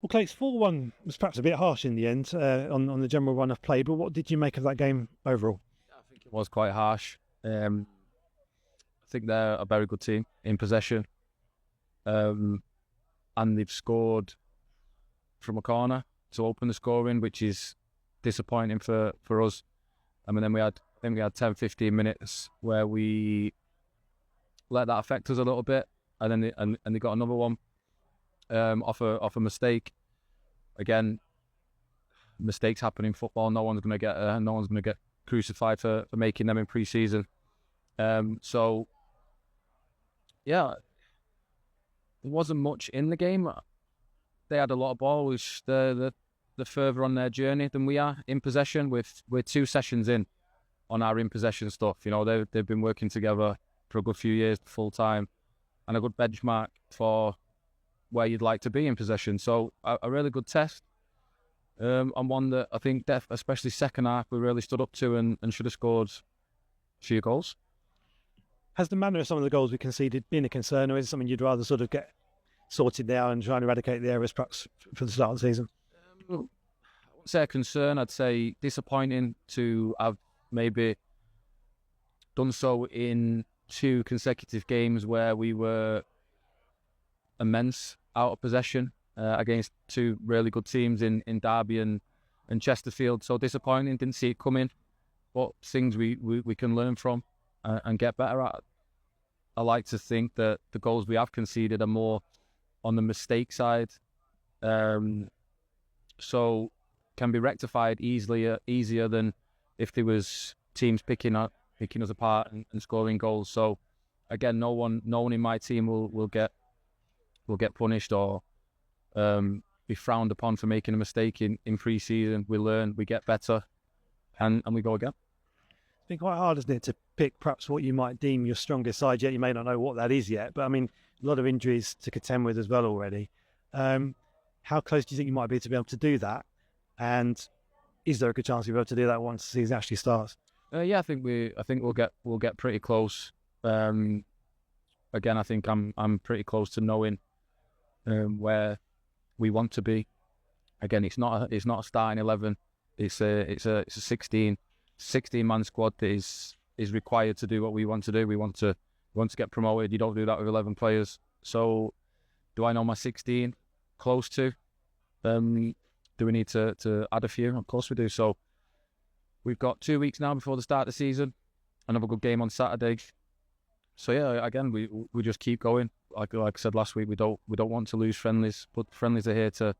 Well, Clay's 4-1 was perhaps a bit harsh in the end on the general run of play, but what did you make of that game overall? I think it was quite harsh. I think they're a very good team in possession, and they've scored from a corner to open the scoring, which is disappointing for us. I mean, I think we had 10, 15 minutes where we let that affect us a little bit, and then they got another one off a mistake. Again, mistakes happen in football. No one's going to get crucified for making them in pre-season. So yeah, there wasn't much in the game. They had a lot of ball, which they're further on their journey than we are in possession. We're 2 sessions in on our in possession stuff. You know, they've been working together for a good few years full time, and a good benchmark for where you'd like to be in possession. So a really good test, and one that I think, especially second half, we really stood up to and should have scored a few goals. Has the manner of some of the goals we conceded been a concern, or is it something you'd rather sort of get sorted now and try and eradicate the errors perhaps for the start of the season? I wouldn't say a concern. I'd say disappointing to have maybe done so in 2 consecutive games where we were immense out of possession against 2 really good teams in Derby and Chesterfield. So disappointing, didn't see it coming, but things we can learn from and get better at. I like to think that the goals we have conceded are more on the mistake side, so can be rectified easier than if there was teams picking us apart and scoring goals. So again, no one in my team will get punished or be frowned upon for making a mistake in pre-season. We learn, we get better, and we go again. It's been quite hard, isn't it, to pick perhaps what you might deem your strongest side yet. You may not know what that is yet, but I mean, a lot of injuries to contend with as well already. How close do you think you might be to be able to do that? And is there a good chance you'll be able to do that once the season actually starts? Yeah, I think we'll get pretty close. Again, I think I'm pretty close to knowing where we want to be. Again, it's not a starting 11. It's a 16 man squad that is required to do what we want to do. We want to get promoted. You don't do that with 11 players. So, do I know my 16? Close to. Do we need to add a few? Of course we do. So, we've got 2 weeks now before the start of the season. Another good game on Saturday. So yeah, again, we just keep going. Like I said last week, we don't want to lose friendlies, but friendlies are here to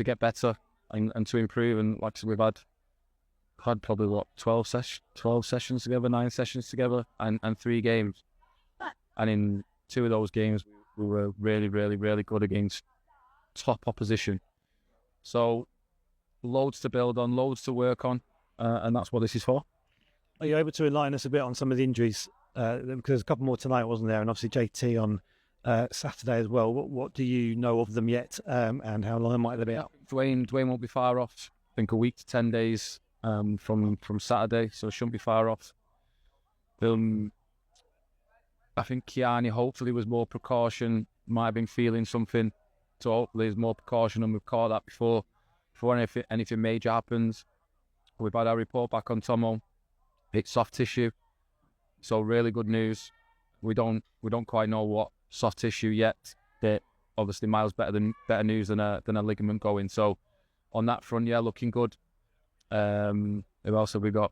get better and to improve. And like I said, we've had probably 12 sessions together, 9 sessions together, and 3 games. And in 2 of those games, we were really, really, really good against top opposition. So loads to build on, loads to work on, and that's what this is for. Are you able to enlighten us a bit on some of the injuries? Because there's a couple more tonight, wasn't there? And obviously JT on Saturday as well. What do you know of them yet, and how long might they be out? Dwayne won't be far off. I think a week to 10 days from Saturday, so it shouldn't be far off. I think Kiani hopefully was more precaution, might have been feeling something, so hopefully there's more precaution, and we've caught that before anything major happens. We've had our report back on Tomo. It's soft tissue, so really good news. We don't quite know what soft tissue yet. But obviously miles better news than a ligament going. So on that front, yeah, looking good. Who else have we got?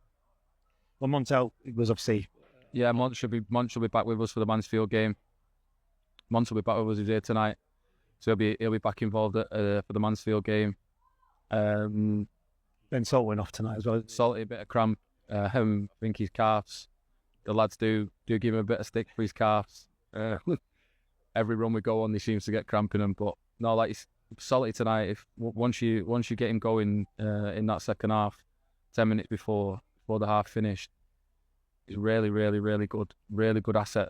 Well, Montel was obviously. Yeah, Mont should be back with us for the Mansfield game. Mont will be back with us. He's here tonight, so he'll be back involved for the Mansfield game. Ben Salt went off tonight as well. Salty, a bit of cramp. I think his calves. The lads do give him a bit of stick for his calves. Every run we go on, he seems to get cramp in them. But no, like he's salty tonight. If once you get him going in that second half, 10 minutes before the half finished, he's really, really, really good asset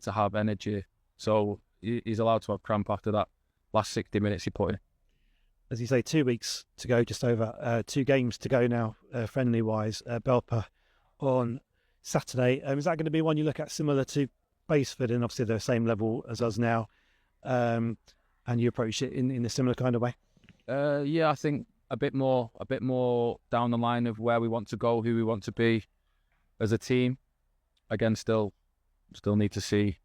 to have energy. So he's allowed to have cramp after that last 60 minutes he put in. As you say, 2 weeks to go, just over 2 games to go now, friendly-wise. Belper on Saturday. Is that going to be one you look at similar to Baseford, and obviously they're the same level as us now, and you approach it in a similar kind of way? Yeah, I think a bit more down the line of where we want to go, who we want to be as a team. Again, still need to see.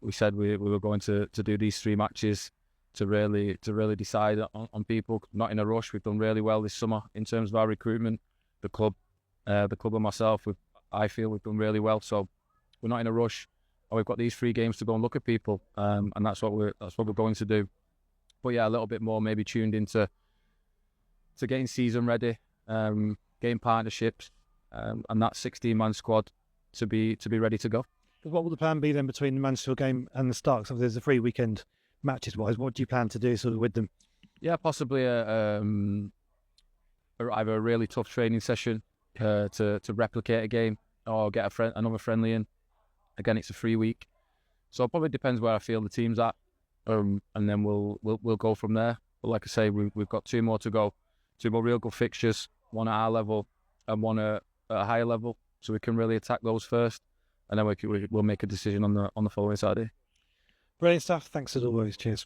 We said we were going to do these 3 matches to really decide on people. Not in a rush. We've done really well this summer in terms of our recruitment. The club and myself, I feel we've done really well. So we're not in a rush. And we've got these 3 games to go and look at people, and that's what we're going to do. But yeah, a little bit more maybe tuned into getting season ready, getting partnerships, and that 16-man squad to be ready to go. What will the plan be then between the Mansfield game and the start? So there's a 3 weekend matches wise. What do you plan to do sort of with them? Yeah, possibly either a really tough training session to replicate a game, or get another friendly in. Again, it's a 3 week, so it probably depends where I feel the team's at, and then we'll go from there. But like I say, we've got 2 more to go, 2 more real good fixtures, one at our level and one at a higher level, so we can really attack those first, and then we'll make a decision on the following Saturday. Brilliant stuff. Thanks as always. Cheers.